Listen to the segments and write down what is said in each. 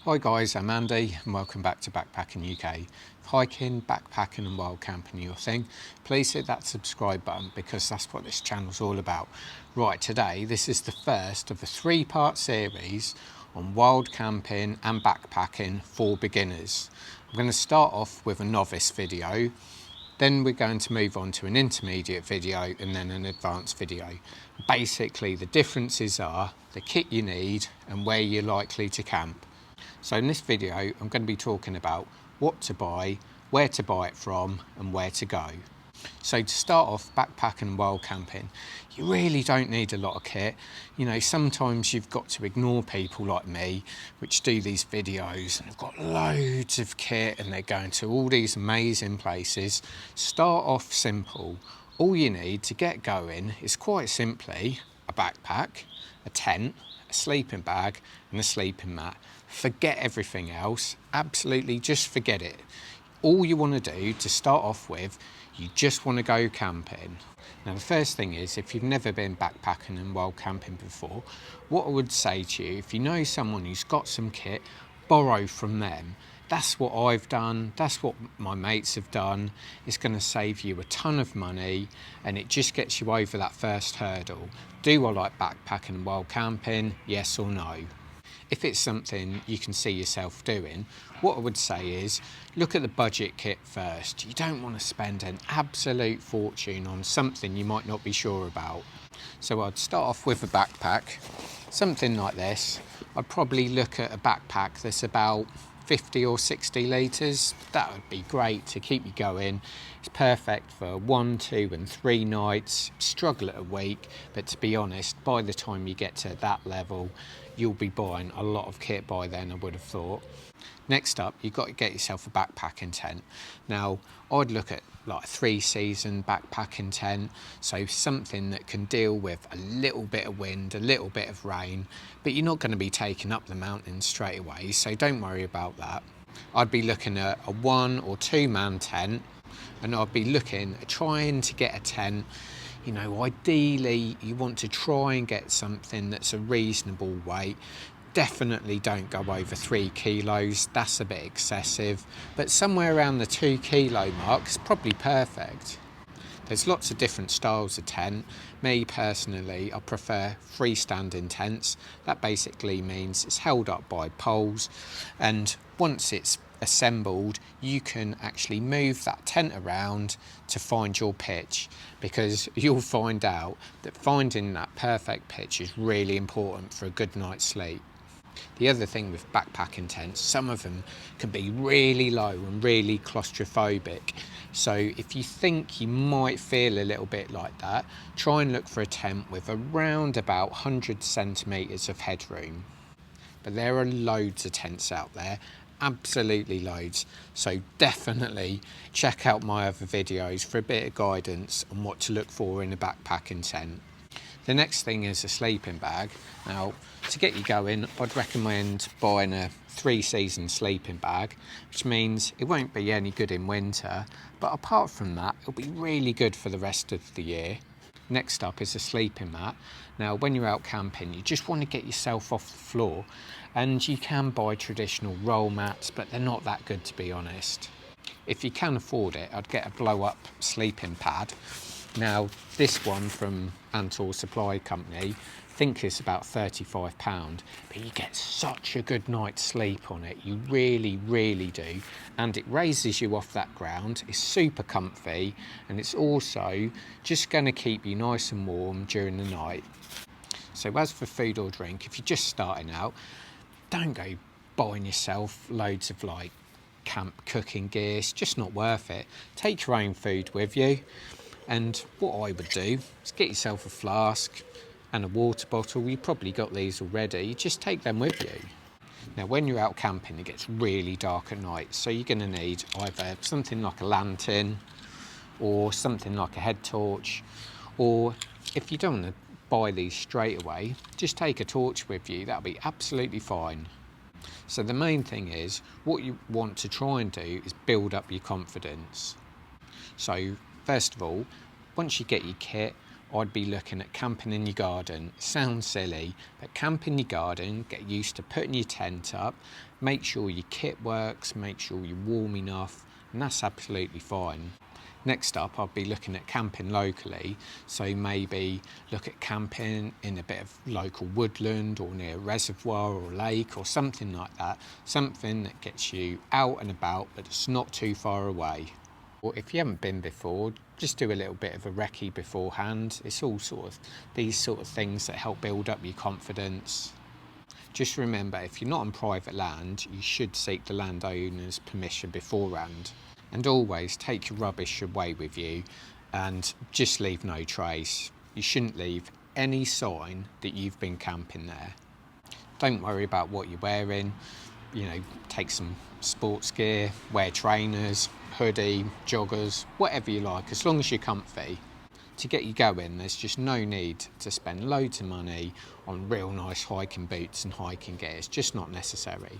Hi guys, I'm Andy and welcome back to Backpacking UK. If hiking, backpacking and wild camping are your thing, please hit that subscribe button because that's what this channel's all about. Right, today this is the first of a three-part series on wild camping and backpacking for beginners. I'm going to start off with a novice video, then we're going to move on to an intermediate video and then an advanced video. Basically the differences are the kit you need and where you're likely to camp. So in this video, I'm going to be talking about what to buy, where to buy it from, and where to go. So to start off, backpacking and wild camping, you really don't need a lot of kit. You know, sometimes you've got to ignore people like me, which do these videos and have got loads of kit and they're going to all these amazing places. Start off simple. All you need to get going is quite simply a backpack, a tent, a sleeping bag, and a sleeping mat. Forget everything else, absolutely just forget it. All you want to do to start off with, you just want to go camping. Now the first thing is, if you've never been backpacking and wild camping before, what I would say to you, if you know someone who's got some kit, borrow from them. That's what I've done, that's what my mates have done. It's going to save you a ton of money and it just gets you over that first hurdle. Do I like backpacking and wild camping? Yes or no? If it's something you can see yourself doing, what I would say is look at the budget kit first. You don't want to spend an absolute fortune on something you might not be sure about. So I'd start off with a backpack, something like this. I'd probably look at a backpack that's about 50 or 60 litres. That would be great to keep you going. It's perfect for 1, 2 and 3 nights. Struggle at a week, but to be honest, by the time you get to that level, you'll be buying a lot of kit by then, I would have thought. Next up, you've got to get yourself a backpacking tent. Now, I'd look at like a 3-season backpacking tent, so something that can deal with a little bit of wind, a little bit of rain, but you're not going to be taking up the mountains straight away, so don't worry about that. I'd be looking at a 1 or 2 man tent, and I'd be looking at trying to get a tent. You know, ideally you want to try and get something that's a reasonable weight. Definitely don't go over 3 kilos, that's a bit excessive, but somewhere around the 2 kilo mark is probably perfect. There's lots of different styles of tent. Me personally, I prefer freestanding tents. That basically means it's held up by poles, and once it's assembled, you can actually move that tent around to find your pitch, because you'll find out that finding that perfect pitch is really important for a good night's sleep. The other thing with backpacking tents, some of them can be really low and really claustrophobic. So if you think you might feel a little bit like that, try and look for a tent with around about 100 centimetres of headroom. But there are loads of tents out there, absolutely loads. So definitely check out my other videos for a bit of guidance on what to look for in a backpacking tent. The next thing is a sleeping bag. Now, to get you going, I'd recommend buying a 3-season sleeping bag, which means it won't be any good in winter, but apart from that, it'll be really good for the rest of the year. Next up is a sleeping mat. Now, when you're out camping, you just want to get yourself off the floor, and you can buy traditional roll mats, but they're not that good, to be honest. If you can afford it, I'd get a blow-up sleeping pad. Now, this one from Antor Supply Company, I think it's about £35, but you get such a good night's sleep on it. You really, really do. And it raises you off that ground. It's super comfy, and it's also just going to keep you nice and warm during the night. So as for food or drink, if you're just starting out, don't go buying yourself loads of like camp cooking gear. It's just not worth it. Take your own food with you. And what I would do is get yourself a flask and a water bottle. You've probably got these already. Just take them with you. Now, when you're out camping, it gets really dark at night. So you're going to need either something like a lantern or something like a head torch. Or if you don't want to buy these straight away, just take a torch with you. That'll be absolutely fine. So the main thing is, what you want to try and do is build up your confidence. So first of all, once you get your kit, I'd be looking at camping in your garden. Sounds silly, but camp in your garden, get used to putting your tent up, make sure your kit works, make sure you're warm enough, and that's absolutely fine. Next up, I'll be looking at camping locally, so maybe look at camping in a bit of local woodland or near a reservoir or lake or something like that, something that gets you out and about but it's not too far away. Or if you haven't been before, just do a little bit of a recce beforehand. It's all these sort of things that help build up your confidence. Just remember, if you're not on private land, you should seek the landowner's permission beforehand. And always take your rubbish away with you and just leave no trace. You shouldn't leave any sign that you've been camping there. Don't worry about what you're wearing. Take some sports gear, wear trainers, hoodie, joggers, whatever you like, as long as you're comfy. To get you going, there's just no need to spend loads of money on real nice hiking boots and hiking gear. It's just not necessary.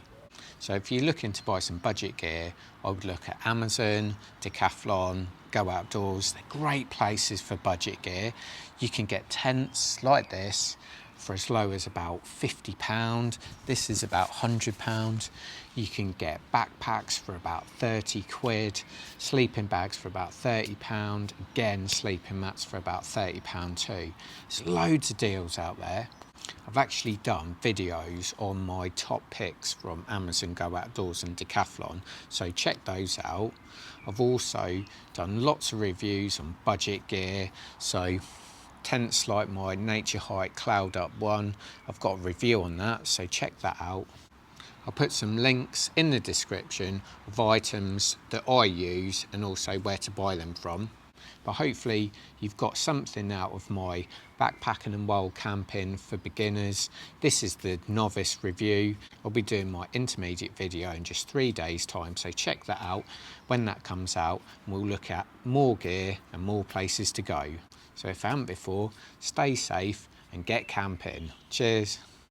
So if you're looking to buy some budget gear, I would look at Amazon, Decathlon, Go Outdoors. They're great places for budget gear. You can get tents like this for as low as about £50. This is about £100. You can get backpacks for about 30 quid, sleeping bags for about £30. Again, sleeping mats for about £30 too. There's loads of deals out there. I've actually done videos on my top picks from Amazon, Go Outdoors and Decathlon, so check those out. I've also done lots of reviews on budget gear, so tents like my Nature Hike Cloud Up one, I've got a review on that, so check that out. I'll put some links in the description of items that I use and also where to buy them from. But hopefully you've got something out of my backpacking and wild camping for beginners. This is the novice review. I'll be doing my intermediate video in just 3 days time, so check that out when that comes out, and we'll look at more gear and more places to go. So if you haven't before, stay safe and get camping. Cheers.